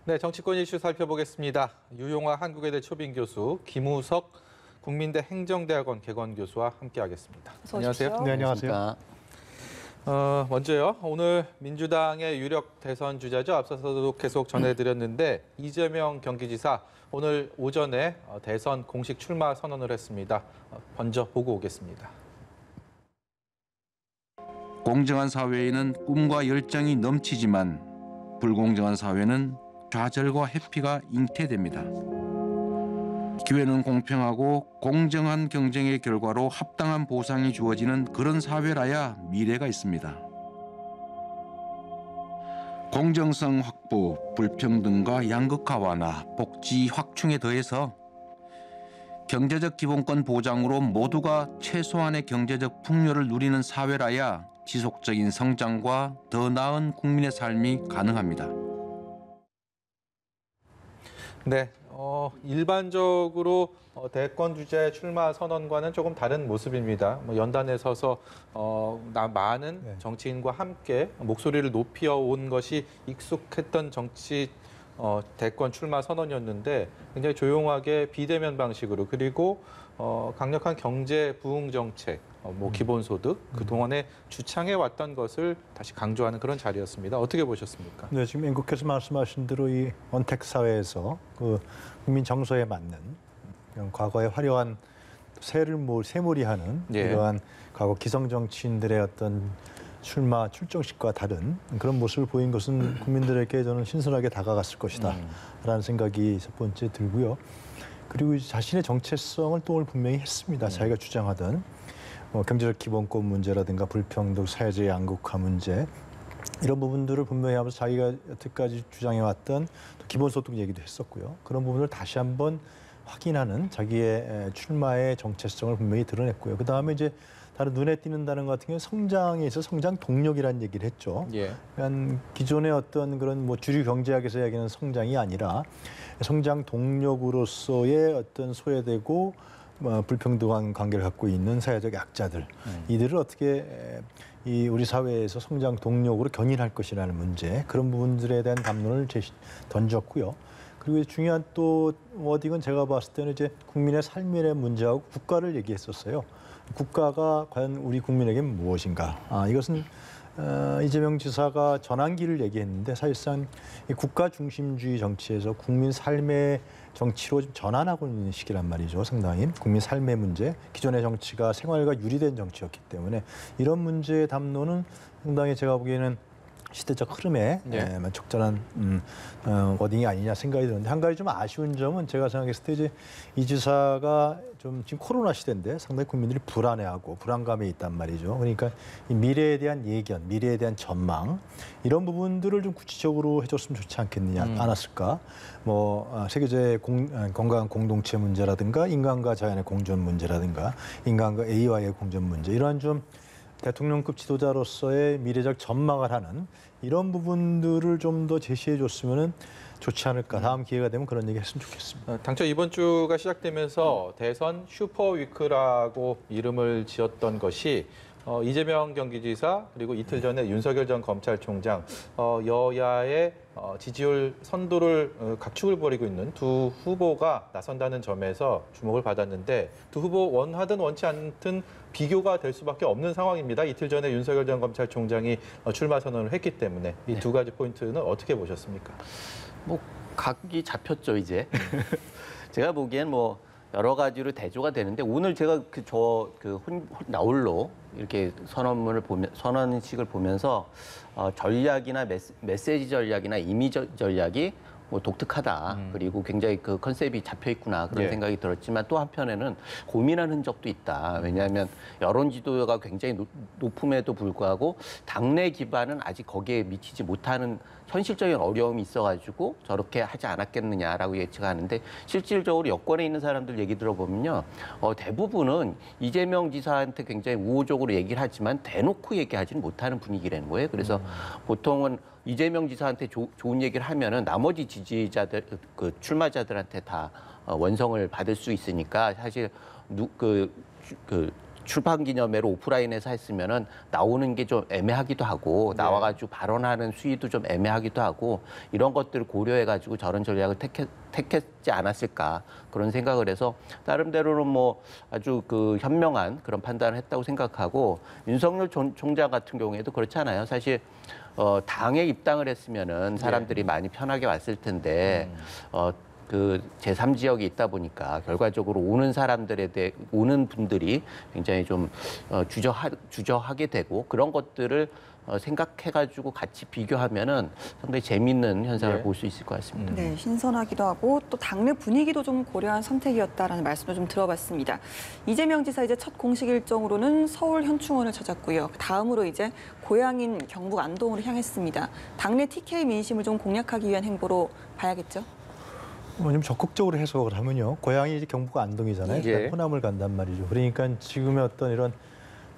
네, 정치권 이슈 살펴보겠습니다. 유용화 한국외대 초빙 교수, 김우석 국민대 행정대학원 개건 교수와 함께하겠습니다. 안녕하세요. 네, 안녕하세요. 먼저요. 오늘 민주당의 유력 대선 주자죠. 앞서서도 계속 전해드렸는데 이재명 경기지사 오늘 오전에 대선 공식 출마 선언을 했습니다. 먼저 보고 오겠습니다. 공정한 사회에는 꿈과 열정이 넘치지만 불공정한 사회는 좌절과 회피가 잉태됩니다. 기회는 공평하고 공정한 경쟁의 결과로 합당한 보상이 주어지는 그런 사회라야 미래가 있습니다. 공정성 확보, 불평등과 양극화 완화, 복지 확충에 더해서 경제적 기본권 보장으로 모두가 최소한의 경제적 풍요를 누리는 사회라야 지속적인 성장과 더 나은 국민의 삶이 가능합니다. 네, 일반적으로 대권 주자의 출마 선언과는 조금 다른 모습입니다. 연단에 서서 많은 정치인과 함께 목소리를 높여온 것이 익숙했던 정치 대권 출마 선언이었는데 굉장히 조용하게 비대면 방식으로 그리고 강력한 경제 부흥 정책, 기본소득 그동안에 주창해 왔던 것을 다시 강조하는 그런 자리였습니다. 어떻게 보셨습니까? 네, 지금 앵커께서 말씀하신 대로 이 언택 사회에서 그 국민 정서에 맞는 과거의 화려한 새몰이하는 이러한 과거 기성 정치인들의 어떤 출정식과 다른 그런 모습을 보인 것은 국민들에게 저는 신선하게 다가갔을 것이다라는 생각이 첫 번째 들고요. 그리고 자신의 정체성을 또 오늘 분명히 했습니다. 자기가 주장하던 경제적 기본권 문제라든가 불평등, 사회적 양극화 문제 이런 부분들을 분명히 하면서 자기가 여태까지 주장해왔던 기본소득 얘기도 했었고요. 그런 부분을 다시 한번 확인하는 자기의 출마의 정체성을 분명히 드러냈고요. 그다음에 이제 다른 눈에 띄는 단어 같은 경우는 성장에 있어서 성장 동력이라는 얘기를 했죠. 그러니까 기존의 어떤 그런 주류 경제학에서 얘기하는 성장이 아니라 성장 동력으로서의 어떤 소외되고 불평등한 관계를 갖고 있는 사회적 약자들 이들을 어떻게 우리 사회에서 성장 동력으로 견인할 것이라는 문제 그런 부분들에 대한 담론을 던졌고요. 그리고 중요한 또 워딩은 제가 봤을 때는 이제 국민의 삶의 문제하고 국가를 얘기했었어요. 국가가 과연 우리 국민에게 무엇인가? 이것은 이재명 지사가 전환기를 얘기했는데 사실상 이 국가 중심주의 정치에서 국민 삶의 정치로 좀 전환하고 있는 시기란 말이죠. 상당히 국민 삶의 문제, 기존의 정치가 생활과 유리된 정치였기 때문에 이런 문제의 담론은 상당히 제가 보기에는 시대적 흐름에 적절한 워딩이 아니냐 생각이 드는데 한 가지 좀 아쉬운 점은 제가 생각했을 때 이제 이 지사가 좀 지금 코로나 시대인데 상당히 국민들이 불안해하고 불안감에 있단 말이죠. 그러니까 이 미래에 대한 예견, 미래에 대한 전망 이런 부분들을 좀 구체적으로 해줬으면 좋지 않았을까? 세계적인 건강한 공동체 문제라든가 인간과 자연의 공존 문제라든가 인간과 AI의 공존 문제 이러한 좀 대통령급 지도자로서의 미래적 전망을 하는 이런 부분들을 좀 더 제시해 줬으면 좋지 않을까. 다음 기회가 되면 그런 얘기 했으면 좋겠습니다. 당초 이번 주가 시작되면서 대선 슈퍼위크라고 이름을 지었던 것이 이재명 경기지사 그리고 이틀 전에 윤석열 전 검찰총장 여야의 지지율 선두를 각축을 벌이고 있는 두 후보가 나선다는 점에서 주목을 받았는데 두 후보 원하든 원치 않든 비교가 될 수밖에 없는 상황입니다. 이틀 전에 윤석열 전 검찰총장이 출마 선언을 했기 때문에 이 두 가지 포인트는 어떻게 보셨습니까? 각이 잡혔죠 이제. 제가 보기엔 여러 가지로 대조가 되는데 오늘 제가 나홀로 이렇게 선언식을 보면서 전략이나 메시지 전략이나 이미지 전략이 독특하다. 그리고 굉장히 그 컨셉이 잡혀 있구나 그런 생각이 들었지만 또 한편에는 고민한 흔적도 있다. 왜냐하면 여론 지도가 굉장히 높음에도 불구하고 당내 기반은 아직 거기에 미치지 못하는 현실적인 어려움이 있어가지고 저렇게 하지 않았겠느냐라고 예측하는데 실질적으로 여권에 있는 사람들 얘기 들어보면요. 대부분은 이재명 지사한테 굉장히 우호적으로 얘기를 하지만 대놓고 얘기하지는 못하는 분위기라는 거예요. 그래서 보통은 이재명 지사한테 좋은 얘기를 하면은 나머지 지지자들, 출마자들한테 다 원성을 받을 수 있으니까 사실 출판 기념회로 오프라인에서 했으면은 나오는 게 좀 애매하기도 하고 나와가지고 발언하는 수위도 좀 애매하기도 하고 이런 것들을 고려해가지고 저런 전략을 택했지 않았을까 그런 생각을 해서 나름대로는 뭐 아주 그 현명한 그런 판단을 했다고 생각하고 윤석열 총장 같은 경우에도 그렇잖아요. 사실 당에 입당을 했으면은 사람들이 많이 편하게 왔을 텐데 그 제3지역이 있다 보니까 결과적으로 오는 사람들에 대해 오는 분들이 굉장히 좀 주저하게 되고 그런 것들을 생각해가지고 같이 비교하면은 상당히 재미있는 현상을 볼 수 있을 것 같습니다. 네, 신선하기도 하고 또 당내 분위기도 좀 고려한 선택이었다라는 말씀도 좀 들어봤습니다. 이재명 지사 이제 첫 공식 일정으로는 서울 현충원을 찾았고요. 다음으로 이제 고향인 경북 안동으로 향했습니다. 당내 TK 민심을 좀 공략하기 위한 행보로 봐야겠죠? 좀 적극적으로 해석을 하면요. 고향이 이제 경북 안동이잖아요. 그러니까 호남을 간단 말이죠. 그러니까 지금의 어떤 이런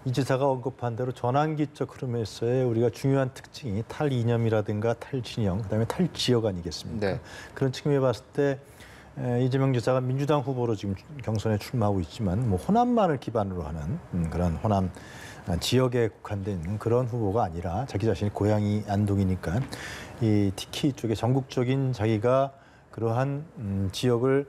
이 지사가 언급한 대로 전환기적 흐름에서의 우리가 중요한 특징이 탈이념이라든가 탈진영, 그다음에 탈지역 아니겠습니까? 네. 그런 측면에 봤을 때 이재명 지사가 민주당 후보로 지금 경선에 출마하고 있지만 뭐 호남만을 기반으로 하는 그런 호남 지역에 국한된 그런 후보가 아니라 자기 자신이 고향이 안동이니까 이 TK 쪽에 전국적인 자기가 그러한 지역을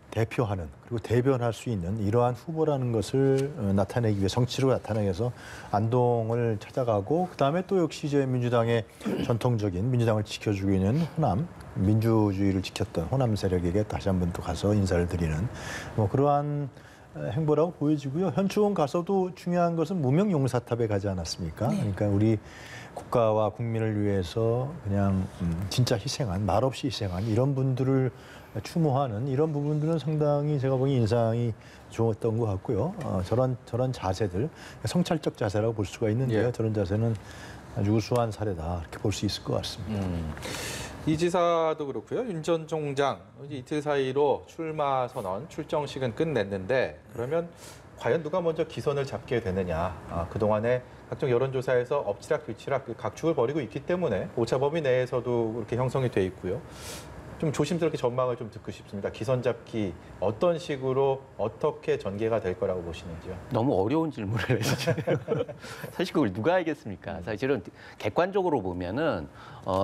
대표하는 그리고 대변할 수 있는 이러한 후보라는 것을 나타내기 위해 정치로 나타내기 위해서 안동을 찾아가고 그다음에 또 역시 이제 민주당의 전통적인 민주당을 지켜주고 있는 호남 민주주의를 지켰던 호남 세력에게 다시 한번 또 가서 인사를 드리는 뭐 그러한 행보라고 보여지고요. 현충원 가서도 중요한 것은 무명용사탑에 가지 않았습니까? 그러니까 우리 국가와 국민을 위해서 그냥 진짜 희생한 말없이 희생한 이런 분들을 추모하는 이런 부분들은 상당히 제가 보기 인상이 좋았던 것 같고요. 저런 자세들 성찰적 자세라고 볼 수가 있는데요. 저런 자세는 아주 우수한 사례다 이렇게 볼 수 있을 것 같습니다. 이 지사도 그렇고요. 윤 전 총장 이제 이틀 사이로 출마 선언 출정식은 끝냈는데 그러면 과연 누가 먼저 기선을 잡게 되느냐. 그동안에 각종 여론조사에서 엎치락뒤치락 그 각축을 벌이고 있기 때문에 오차범위 내에서도 그렇게 형성이 돼 있고요. 좀 조심스럽게 전망을 좀 듣고 싶습니다. 기선 잡기 어떤 식으로 어떻게 전개가 될 거라고 보시는지요? 너무 어려운 질문을 해주시네요. 사실 그걸 누가 알겠습니까? 사실은 객관적으로 보면은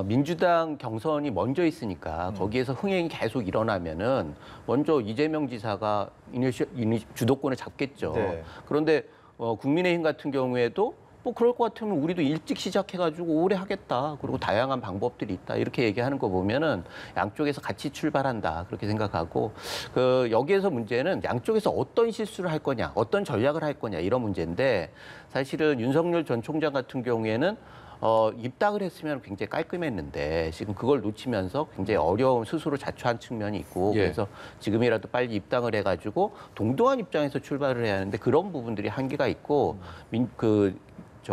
민주당 경선이 먼저 있으니까 거기에서 흥행이 계속 일어나면은 먼저 이재명 지사가 주도권을 잡겠죠. 네. 그런데 국민의힘 같은 경우에도 뭐 그럴 것 같으면 우리도 일찍 시작해가지고 오래 하겠다. 그리고 다양한 방법들이 있다. 이렇게 얘기하는 거 보면은 양쪽에서 같이 출발한다. 그렇게 생각하고 여기에서 문제는 양쪽에서 어떤 실수를 할 거냐, 어떤 전략을 할 거냐 이런 문제인데 사실은 윤석열 전 총장 같은 경우에는 입당을 했으면 굉장히 깔끔했는데 지금 그걸 놓치면서 굉장히 어려운 스스로 자초한 측면이 있고 그래서 지금이라도 빨리 입당을 해가지고 동등한 입장에서 출발을 해야 하는데 그런 부분들이 한계가 있고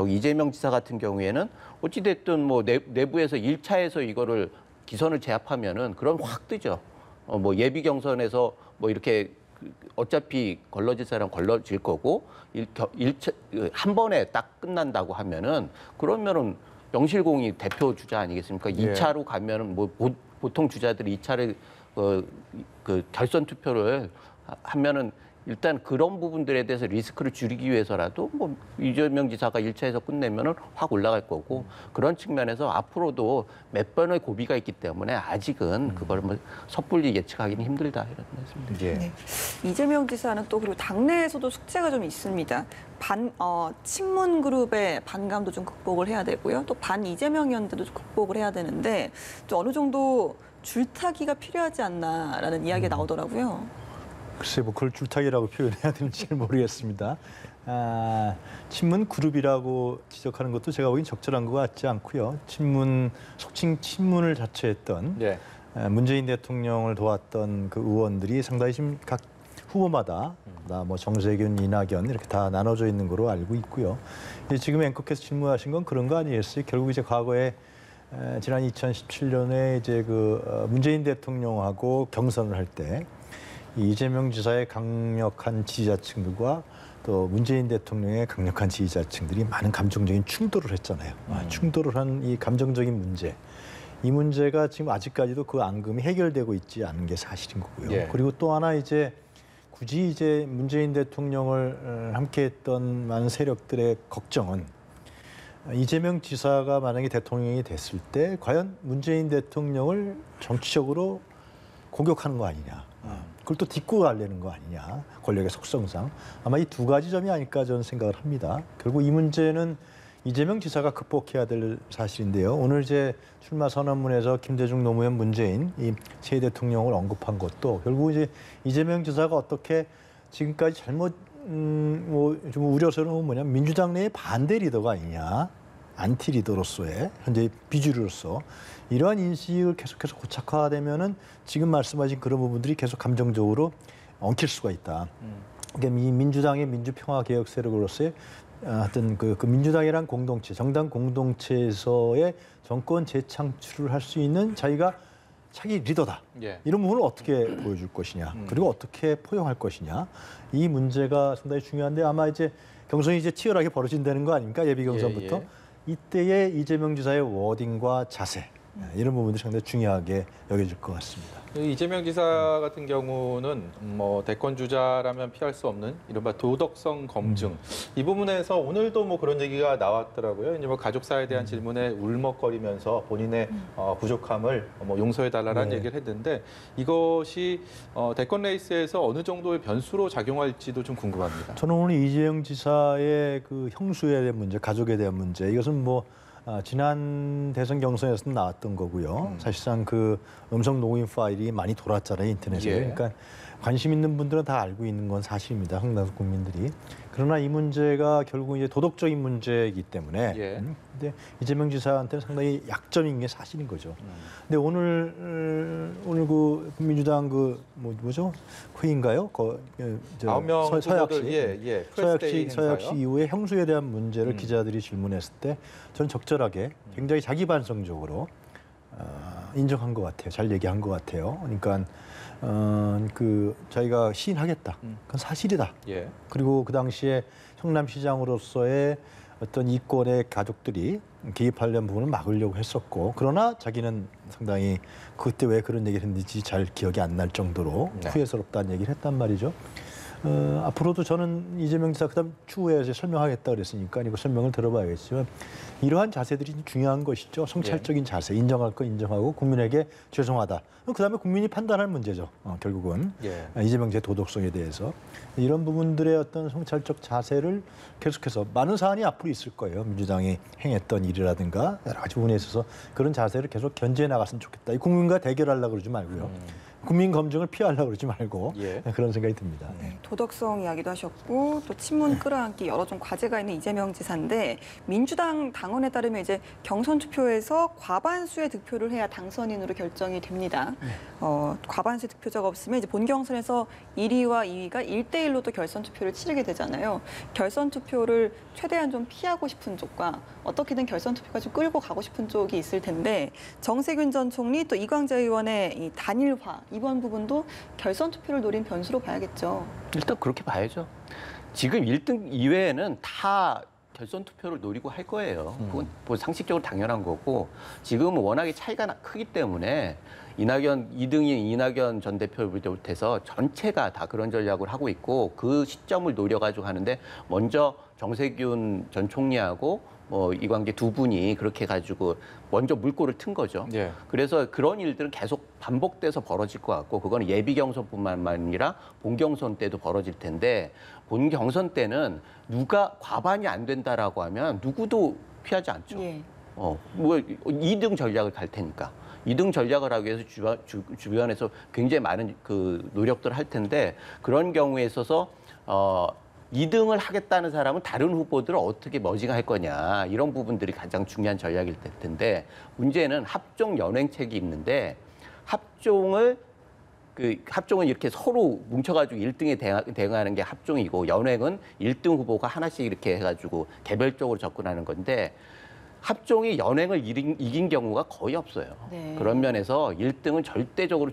이재명 지사 같은 경우에는 어찌됐든 뭐 내부에서 1차에서 이거를 기선을 제압하면은 그럼 확 뜨죠. 뭐 예비 경선에서 뭐 이렇게 어차피 걸러질 사람 걸러질 거고 한 번에 딱 끝난다고 하면은 그러면은 명실공히 대표 주자 아니겠습니까? 2차로 가면은 뭐 보통 주자들이 2차를 결선 투표를 하면은 일단 그런 부분들에 대해서 리스크를 줄이기 위해서라도 뭐 이재명 지사가 1차에서 끝내면은 확 올라갈 거고 그런 측면에서 앞으로도 몇 번의 고비가 있기 때문에 아직은 그걸 뭐 섣불리 예측하기는 힘들다 이런 말씀입니다. 네. 이재명 지사는 또 그리고 당내에서도 숙제가 좀 있습니다. 친문 그룹의 반감도 좀 극복을 해야 되고요. 또 반 이재명 연대도 좀 극복을 해야 되는데 좀 어느 정도 줄타기가 필요하지 않나라는 이야기가 나오더라고요. 글쎄 뭐 그걸 줄타기라고 표현해야 되는지 모르겠습니다. 친문 그룹이라고 지적하는 것도 제가 보기엔 적절한 것 같지 않고요. 속칭 친문을 자처했던 문재인 대통령을 도왔던 그 의원들이 상당히 지금 각 후보마다 뭐 정세균, 이낙연 이렇게 다 나눠져 있는 거로 알고 있고요. 지금 앵커께서 질문하신 건 그런 거 아니겠어요? 결국 이제 과거에 지난 2017년에 이제 문재인 대통령하고 경선을 할 때 이재명 지사의 강력한 지지자층들과 또 문재인 대통령의 강력한 지지자층들이 많은 감정적인 충돌을 했잖아요. 충돌을 한 이 감정적인 문제. 이 문제가 지금 아직까지도 그 앙금이 해결되고 있지 않은 게 사실인 거고요. 그리고 또 하나 이제 굳이 이제 문재인 대통령을 함께했던 많은 세력들의 걱정은 이재명 지사가 만약에 대통령이 됐을 때 과연 문재인 대통령을 정치적으로 공격하는 거 아니냐. 그걸 또 딛고 가려는 거 아니냐. 권력의 속성상. 아마 이 두 가지 점이 아닐까 저는 생각을 합니다. 결국 이 문제는 이재명 지사가 극복해야 될 사실인데요. 오늘 이제 출마 선언문에서 김대중, 노무현, 문재인 이 세 대통령을 언급한 것도 결국 이제 이재명 지사가 어떻게 지금까지 잘못 좀 우려스러운 건 뭐냐면 민주당 내의 반대 리더가 아니냐. 안티 리더로서의 현재 비주류로서 이러한 인식을 계속해서 고착화되면은 지금 말씀하신 그런 부분들이 계속 감정적으로 엉킬 수가 있다. 그러니까 이 민주당의 민주평화개혁 세력으로서의 하여튼 그 민주당이란 공동체, 정당 공동체에서의 정권 재창출을 할 수 있는 자기가 자기 리더다. 예. 이런 부분을 어떻게 보여줄 것이냐, 그리고 어떻게 포용할 것이냐, 이 문제가 상당히 중요한데 아마 이제 경선이 이제 치열하게 벌어진다는 거 아닙니까? 예비 경선부터. 예. 이때의 이재명 지사의 워딩과 자세 이런 부분들이 상당히 중요하게 여겨질 것 같습니다. 이재명 지사 같은 경우는 뭐 대권 주자라면 피할 수 없는 이른바 도덕성 검증 이 부분에서 오늘도 뭐 그런 얘기가 나왔더라고요. 이제 뭐 가족사에 대한 질문에 울먹거리면서 본인의 부족함을 뭐 용서해달라는 네. 얘기를 했는데 이것이 대권 레이스에서 어느 정도의 변수로 작용할지도 좀 궁금합니다. 저는 오늘 이재명 지사의 그 형수에 대한 문제, 가족에 대한 문제 이것은 뭐 지난 대선 경선에서 나왔던 거고요. 사실상 그 음성 녹음 파일이 많이 돌았잖아요, 인터넷에. 예. 그러니까 관심 있는 분들은 다 알고 있는 건 사실입니다, 상당수 국민들이. 그러나 이 문제가 결국 이제 도덕적인 문제이기 때문에. 예. 근데 이재명 지사한테는 상당히 약점인 게 사실인 거죠. 근데 오늘 그 민주당 그 뭐죠 회의인가요? 9명 서약식. 후보들 서약식 이후에 형수에 대한 문제를 기자들이 질문했을 때 저는 적절하게 굉장히 자기 반성적으로 인정한 것 같아요. 잘 얘기한 것 같아요. 그러니까 그 자기가 시인하겠다. 그건 사실이다. 예. 그리고 그 당시에 성남시장으로서의 어떤 이권의 가족들이 개입하려는 부분을 막으려고 했었고 그러나 자기는 상당히 그때 왜 그런 얘기를 했는지 잘 기억이 안 날 정도로 네. 후회스럽다는 얘기를 했단 말이죠. 앞으로도 저는 이재명 지사 그다음 추후에 이제 설명하겠다 그랬으니까 이거 설명을 들어봐야겠지만 이러한 자세들이 중요한 것이죠. 성찰적인 자세, 인정할 거 인정하고 국민에게 죄송하다. 그다음에 국민이 판단할 문제죠. 결국은 예. 이재명 지사의 도덕성에 대해서 이런 부분들의 어떤 성찰적 자세를 계속해서 많은 사안이 앞으로 있을 거예요. 민주당이 행했던 일이라든가 여러 가지 부분에 있어서 그런 자세를 계속 견제해 나갔으면 좋겠다. 이 국민과 대결하려고 그러지 말고요. 국민 검증을 피하려고 그러지 말고 예. 그런 생각이 듭니다. 네, 도덕성 이야기도 하셨고 또 친문 끌어안기 여러 좀 과제가 있는 이재명 지사인데 민주당 당원에 따르면 이제 경선 투표에서 과반수의 득표를 해야 당선인으로 결정이 됩니다. 과반수 득표자가 없으면 이제 본 경선에서 1위와 2위가 1대1로 또 결선 투표를 치르게 되잖아요. 결선 투표를 최대한 좀 피하고 싶은 쪽과 어떻게든 결선 투표까지 끌고 가고 싶은 쪽이 있을 텐데 정세균 전 총리 또 이광재 의원의 이 단일화 이번 부분도 결선 투표를 노린 변수로 봐야겠죠. 일단 그렇게 봐야죠. 지금 1등 이외에는 다 결선 투표를 노리고 할 거예요. 그건 뭐 상식적으로 당연한 거고 지금은 워낙에 차이가 크기 때문에 이낙연 2등인 이낙연 전 대표부터해서 전체가 다 그런 전략을 하고 있고 그 시점을 노려가지고 하는데 먼저 정세균 전 총리하고 이광재 두 분이 그렇게 가지고 먼저 물꼬를 튼 거죠. 예. 그래서 그런 일들은 계속 반복돼서 벌어질 것 같고 그거는 예비 경선뿐만 아니라 본 경선 때도 벌어질 텐데 본 경선 때는 누가 과반이 안 된다라고 하면 누구도 피하지 않죠. 예. 뭐 2등 전략을 갈 테니까. 2등 전략을 하기 위해서 주변에서 굉장히 많은 그 노력들을 할 텐데 그런 경우에 있어서 2등을 하겠다는 사람은 다른 후보들을 어떻게 머징할 거냐 이런 부분들이 가장 중요한 전략일 텐데 문제는 합종 연행책이 있는데 합종은 이렇게 서로 뭉쳐가지고 1등에 대응하는 게 합종이고 연행은 1등 후보가 하나씩 이렇게 해가지고 개별적으로 접근하는 건데 합종이 연행을 이긴 경우가 거의 없어요. 네. 그런 면에서 1등은 절대적으로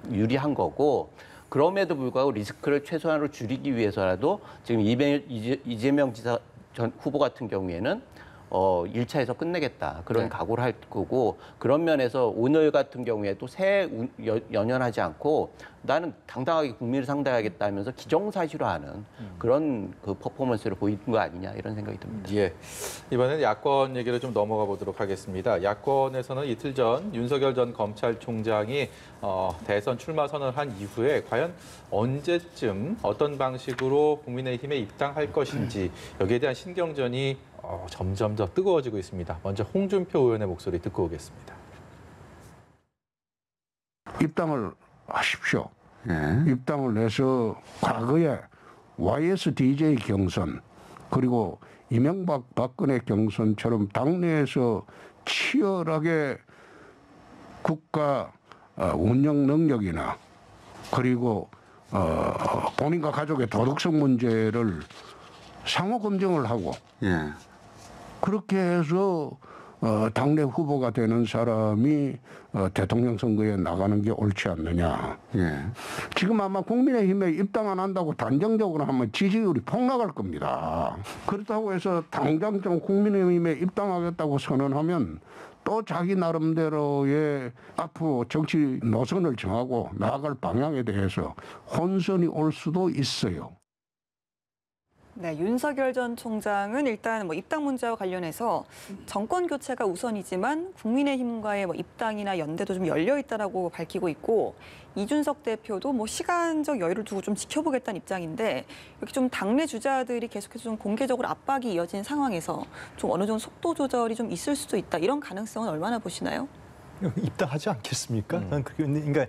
유리한 거고 그럼에도 불구하고 리스크를 최소한으로 줄이기 위해서라도 지금 이재명 지사 전 후보 같은 경우에는 1차에서 끝내겠다. 그런 각오를 할 거고 그런 면에서 오늘 같은 경우에도 연연하지 않고 나는 당당하게 국민을 상대하겠다 하면서 기정사실화하는 그런 그 퍼포먼스를 보이는 거 아니냐 이런 생각이 듭니다. 예. 이번엔 야권 얘기를 좀 넘어가 보도록 하겠습니다. 야권에서는 이틀 전 윤석열 전 검찰총장이 대선 출마 선언을 한 이후에 과연 언제쯤 어떤 방식으로 국민의힘에 입당할 것인지 여기에 대한 신경전이 점점 더 뜨거워지고 있습니다. 먼저 홍준표 의원의 목소리 듣고 오겠습니다. 입당을 하십시오. 입당을 해서 과거에 YSDJ 경선 그리고 이명박 박근혜 경선처럼 당내에서 치열하게 국가 운영 능력이나 그리고 본인과 가족의 도덕성 문제를 상호 검증을 하고 그렇게 해서 당내 후보가 되는 사람이 대통령 선거에 나가는 게 옳지 않느냐. 지금 아마 국민의힘에 입당 안 한다고 단정적으로 하면 지지율이 폭락할 겁니다. 그렇다고 해서 당장 좀 국민의힘에 입당하겠다고 선언하면 또 자기 나름대로의 앞으로 정치 노선을 정하고 나아갈 방향에 대해서 혼선이 올 수도 있어요. 네, 윤석열 전 총장은 일단 입당 문제와 관련해서 정권 교체가 우선이지만 국민의힘과의 입당이나 연대도 좀 열려 있다라고 밝히고 있고 이준석 대표도 시간적 여유를 두고 좀 지켜보겠다는 입장인데 이렇게 좀 당내 주자들이 계속해서 좀 공개적으로 압박이 이어진 상황에서 좀 어느 정도 속도 조절이 좀 있을 수도 있다 이런 가능성은 얼마나 보시나요? 입당하지 않겠습니까? 그러니까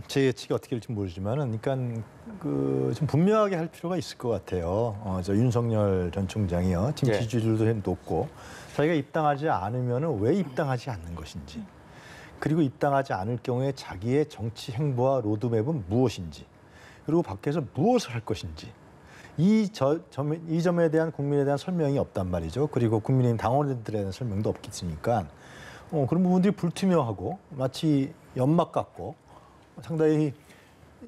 제 예측이 어떻게 될지 모르지만은, 그러니까 좀 분명하게 할 필요가 있을 것 같아요. 저 윤석열 전 총장이요. 지금 지지율도 높고 자기가 입당하지 않으면은 왜 입당하지 않는 것인지, 그리고 입당하지 않을 경우에 자기의 정치 행보와 로드맵은 무엇인지, 그리고 밖에서 무엇을 할 것인지. 이 점에 대한 국민에 대한 설명이 없단 말이죠. 그리고 국민의힘 당원들에 대한 설명도 없겠으니까 그런 부분들이 불투명하고 마치 연막 같고 상당히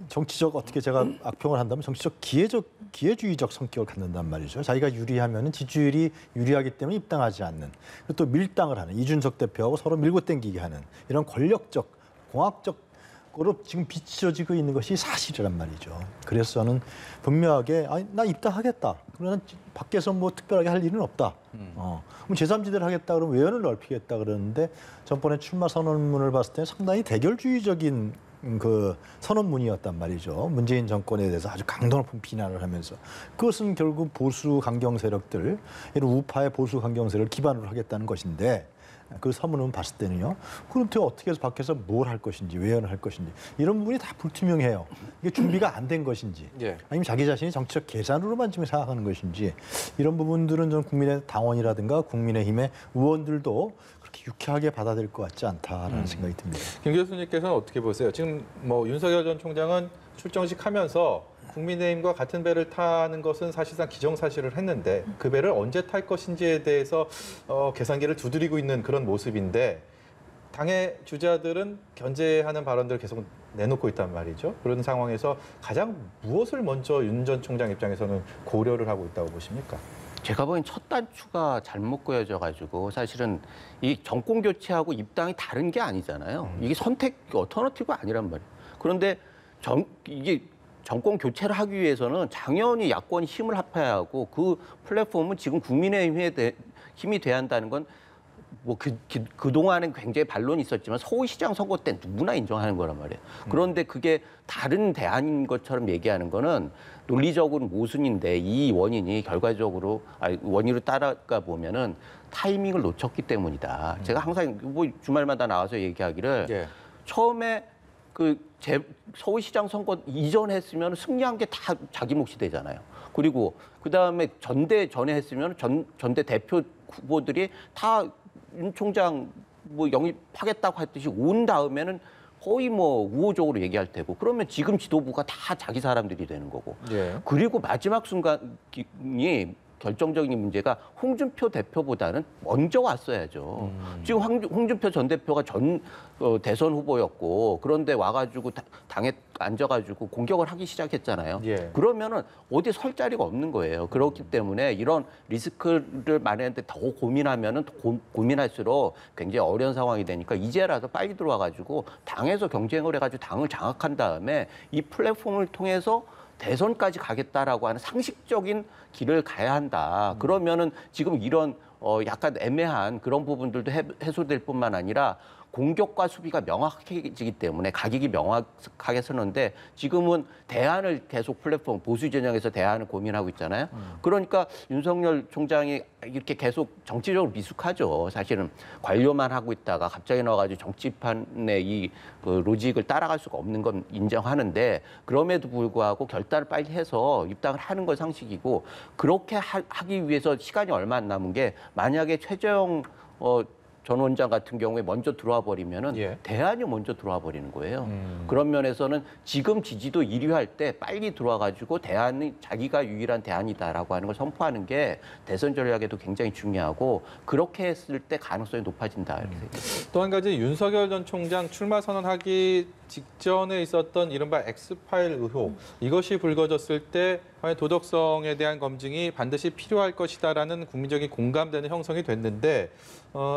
정치적, 어떻게 제가 악평을 한다면 정치적 기회주의적 성격을 갖는단 말이죠. 자기가 유리하면 지지율이 유리하기 때문에 입당하지 않는, 그리고 또 밀당을 하는, 이준석 대표하고 서로 밀고 당기게 하는 이런 권력적, 공학적으로 지금 비춰지고 있는 것이 사실이란 말이죠. 그래서 저는 분명하게 나 입당하겠다. 그러면 밖에서 특별하게 할 일은 없다. 그럼 제3지대를 하겠다 그러면 외연을 넓히겠다 그러는데 전번에 출마 선언문을 봤을 때 상당히 대결주의적인 선언문이었단 말이죠. 문재인 정권에 대해서 아주 강도 높은 비난을 하면서 그것은 결국 보수 강경 세력들, 이런 우파의 보수 강경 세력을 기반으로 하겠다는 것인데, 그 서문을 봤을 때는요. 그럼 어떻게 해서 밖에서 뭘 할 것인지, 외연을 할 것인지 이런 부분이 다 불투명해요. 이게 준비가 안 된 것인지, 아니면 자기 자신이 정치적 계산으로만 지금 생각하는 것인지, 이런 부분들은 좀 국민의 당원이라든가 국민의힘의 의원들도 그렇게 유쾌하게 받아들일 것 같지 않다라는 생각이 듭니다. 김 교수님께서는 어떻게 보세요? 지금 윤석열 전 총장은 출정식 하면서 국민의힘과 같은 배를 타는 것은 사실상 기정사실을 했는데 그 배를 언제 탈 것인지에 대해서 계산기를 두드리고 있는 그런 모습인데, 당의 주자들은 견제하는 발언들을 계속 내놓고 있단 말이죠. 그런 상황에서 가장 무엇을 먼저 윤 전 총장 입장에서는 고려를 하고 있다고 보십니까? 제가 보기엔 첫 단추가 잘못 꼬여져가지고 사실은 이 정권 교체하고 입당이 다른 게 아니잖아요. 이게 선택, 어터너티브가 아니란 말이에요. 그런데 이게 정권 교체를 하기 위해서는 당연히 야권이 힘을 합해야 하고, 그 플랫폼은 지금 국민의힘에 힘이 돼야 한다는 건 그동안은 굉장히 반론이 있었지만 서울시장 선거 때 누구나 인정하는 거란 말이에요. 그런데 그게 다른 대안인 것처럼 얘기하는 거는 논리적으로 모순인데, 이 원인이 결과적으로 원인으로 따라가 보면은 타이밍을 놓쳤기 때문이다. 제가 항상 주말마다 나와서 얘기하기를 처음에 서울시장 선거 이전에 했으면 승리한 게 다 자기 몫이 되잖아요. 그리고 그다음에 전에 했으면 전대 대표 후보들이 다 윤 총장 영입하겠다고 했듯이 온 다음에는 거의 우호적으로 얘기할 테고, 그러면 지금 지도부가 다 자기 사람들이 되는 거고. 그리고 마지막 순간이 결정적인 문제가 홍준표 대표보다는 먼저 왔어야죠. 지금 홍준표 전 대표가 대선 후보였고 그런데 와가지고 당에 앉아가지고 공격을 하기 시작했잖아요. 예. 그러면은 어디 설 자리가 없는 거예요. 그렇기 때문에 이런 리스크를 마련하는데 더 고민하면은 고민할수록 굉장히 어려운 상황이 되니까 이제라도 빨리 들어와가지고 당에서 경쟁을 해가지고 당을 장악한 다음에 이 플랫폼을 통해서 대선까지 가겠다라고 하는 상식적인 길을 가야 한다. 그러면은 지금 이런 약간 애매한 그런 부분들도 해소될 뿐만 아니라 공격과 수비가 명확해지기 때문에 가격이 명확하게 서는데 지금은 대안을 계속 플랫폼 보수 진영에서 대안을 고민하고 있잖아요. 그러니까 윤석열 총장이 이렇게 계속 정치적으로 미숙하죠. 사실은 관료만 하고 있다가 갑자기 나와가지고 정치판의 이 로직을 따라갈 수가 없는 건 인정하는데 그럼에도 불구하고 결단을 빨리 해서 입당을 하는 건 상식이고 그렇게 하기 위해서 시간이 얼마 안 남은 게 만약에 최재형 전 원장 같은 경우에 먼저 들어와 버리면은 예. 대안이 먼저 들어와 버리는 거예요. 그런 면에서는 지금 지지도 1위 할 때 빨리 들어와 가지고 대안이 자기가 유일한 대안이다라고 하는 걸 선포하는 게 대선 전략에도 굉장히 중요하고 그렇게 했을 때 가능성이 높아진다 이렇게 생각합니다. 또 한 가지 윤석열 전 총장 출마 선언하기 직전에 있었던 이른바 엑스파일 의혹 이것이 불거졌을 때 과연 도덕성에 대한 검증이 반드시 필요할 것이다라는 국민적인 공감대는 형성이 됐는데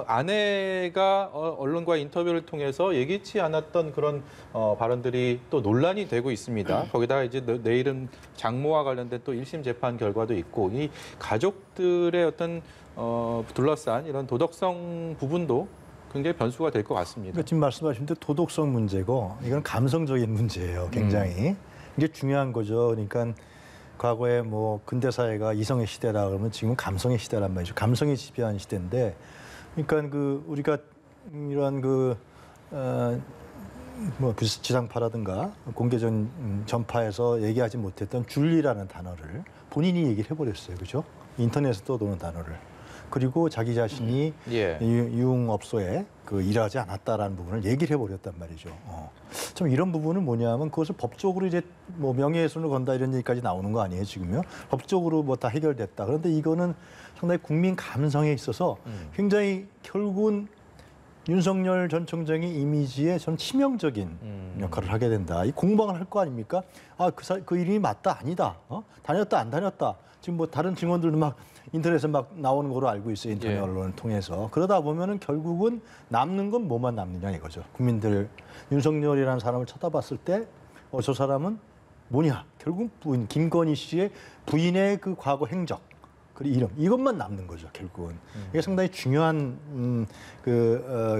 아내가 언론과 인터뷰를 통해서 예기치 않았던 그런 발언들이 또 논란이 되고 있습니다. 거기다가 이제 내일은 장모와 관련된 또 1심 재판 결과도 있고 이 가족들의 어떤 둘러싼 이런 도덕성 부분도 굉장히 변수가 될 것 같습니다. 그러니까 지금 말씀하신 대로 도덕성 문제고 이건 감성적인 문제예요. 굉장히 이게 중요한 거죠. 그러니까 과거에 뭐 근대 사회가 이성의 시대라 그러면 지금 감성의 시대란 말이죠. 감성이 지배한 시대인데, 그러니까 그 우리가 이러한 뭐 지상파라든가 공개적인 전파에서 얘기하지 못했던 줄리라는 단어를 본인이 얘기를 해버렸어요, 그죠? 인터넷에 떠도는 단어를. 그리고 자기 자신이 예. 유흥업소에 일하지 않았다라는 부분을 얘기를 해버렸단 말이죠. 참 이런 부분은 뭐냐면 그것을 법적으로 이제 뭐 명예훼손을 건다 이런 얘기까지 나오는 거 아니에요, 지금요? 법적으로 뭐 다 해결됐다. 그런데 이거는 상당히 국민 감성에 있어서 굉장히 결국은 윤석열 전 총장의 이미지에 전 치명적인 역할을 하게 된다. 이 공방을 할 거 아닙니까? 그 이름이 맞다, 아니다. 다녔다, 안 다녔다. 지금 뭐 다른 증언들도 막 인터넷에 막 나오는 거로 알고 있어요. 인터넷 예. 언론을 통해서. 그러다 보면은 결국은 남는 건 뭐만 남느냐 이거죠. 국민들 윤석열이라는 사람을 쳐다봤을 때 저 사람은 뭐냐? 결국 부인 김건희 씨의 부인의 그 과거 행적, 그리고 이름 이것만 남는 거죠. 결국은 이게 상당히 중요한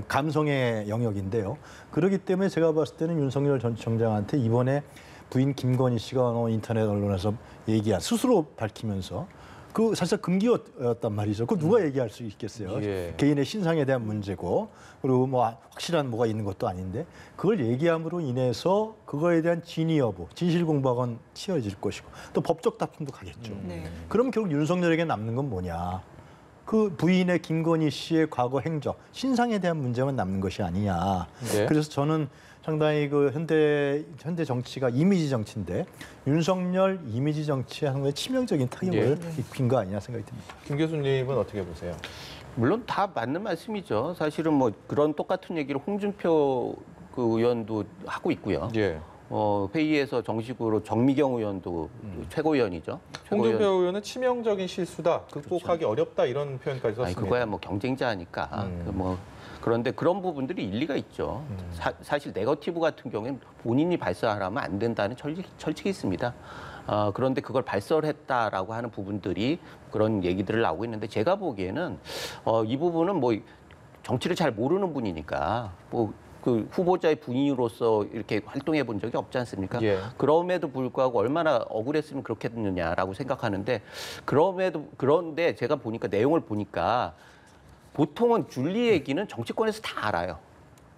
감성의 영역인데요. 그렇기 때문에 제가 봤을 때는 윤석열 전 총장한테 이번에 부인 김건희 씨가 인터넷 언론에서 스스로 밝히면서 사실 금기였단 말이죠. 그거 누가 얘기할 수 있겠어요? 예. 개인의 신상에 대한 문제고 그리고 뭐 확실한 뭐가 있는 것도 아닌데 그걸 얘기함으로 인해서 그거에 대한 진위 여부, 진실 공방은 치러질 것이고 또 법적 다툼도 가겠죠. 네. 그럼 결국 윤석열에게 남는 건 뭐냐? 그 부인의 김건희 씨의 과거 행적, 신상에 대한 문제만 남는 것이 아니냐. 네. 그래서 저는 상당히 현대 정치가 이미지 정치인데 윤석열 이미지 정치에 상당히 치명적인 타격을 입힌 거 아니냐 생각이 듭니다. 김 교수님은 어떻게 보세요? 물론 다 맞는 말씀이죠. 사실은 뭐 그런 똑같은 얘기를 홍준표 의원도 하고 있고요. 예. 회의에서 정식으로 정미경 의원도 최고위원이죠. 홍준표 의원은 치명적인 실수다, 극복하기 어렵다 이런 표현까지 썼습니다. 그거야 뭐 경쟁자니까. 그런데 그런 부분들이 일리가 있죠. 사실 네거티브 같은 경우에는 본인이 발설하면 안 된다는 철칙이 있습니다. 그런데 그걸 발설했다라고 하는 부분들이 그런 얘기들을 나오고 있는데 제가 보기에는 이 부분은 뭐 정치를 잘 모르는 분이니까 뭐 그 후보자의 분위로서 이렇게 활동해 본 적이 없지 않습니까? 예. 그럼에도 불구하고 얼마나 억울했으면 그렇게 됐느냐라고 생각하는데 그런데 제가 보니까 내용을 보니까 보통은 줄리 얘기는 정치권에서 다 알아요.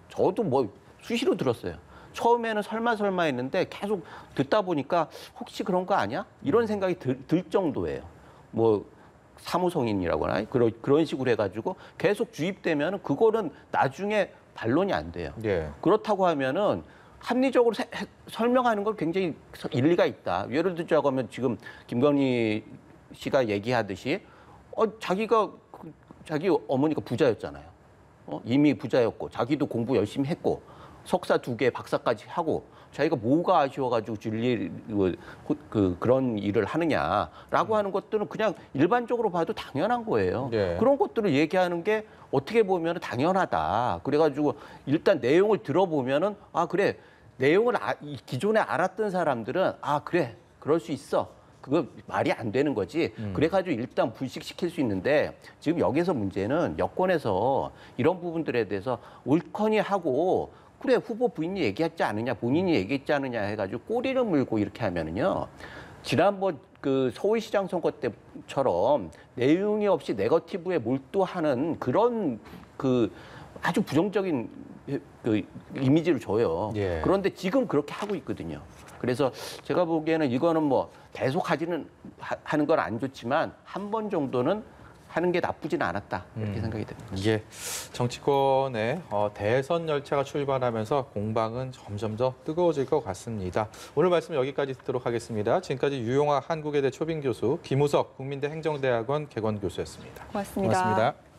저도 뭐 수시로 들었어요. 처음에는 설마 했는데 계속 듣다 보니까 혹시 그런 거 아니야? 이런 생각이 들 정도예요. 뭐 사무성인이라고 하나? 그런 식으로 해가지고 계속 주입되면 그거는 나중에 반론이 안 돼요. 예. 그렇다고 하면은 합리적으로 설명하는 건 굉장히 일리가 있다. 예를 들자고 하면 지금 김건희 씨가 얘기하듯이 자기가 자기 어머니가 부자였잖아요. 이미 부자였고 자기도 공부 열심히 했고 석사 2개 박사까지 하고 자기가 뭐가 아쉬워가지고 그런 일을 하느냐라고 하는 것들은 그냥 일반적으로 봐도 당연한 거예요. 네. 그런 것들을 얘기하는 게 어떻게 보면 당연하다. 그래가지고 일단 내용을 들어보면은 그래 내용을 기존에 알았던 사람들은 그래 그럴 수 있어. 그거 말이 안 되는 거지. 그래가지고 일단 불식시킬 수 있는데 지금 여기서 문제는 여권에서 이런 부분들에 대해서 옳거니 하고 그래 후보 부인이 얘기했지 않느냐 본인이 얘기했지 않느냐 해가지고 꼬리를 물고 이렇게 하면은요 지난번 그 서울시장 선거 때처럼 내용이 없이 네거티브에 몰두하는 그런 그 아주 부정적인 그 이미지를 줘요. 예. 그런데 지금 그렇게 하고 있거든요. 그래서 제가 보기에는 이거는 뭐 계속 하는 건 안 좋지만 한 번 정도는 하는 게 나쁘진 않았다 이렇게 생각이 듭니다. 예, 정치권의 대선 열차가 출발하면서 공방은 점점 더 뜨거워질 것 같습니다. 오늘 말씀 여기까지 듣도록 하겠습니다. 지금까지 유용학 한국외대 초빙 교수, 김우석 국민대 행정대학원 개건교수였습니다. 고맙습니다. 고맙습니다.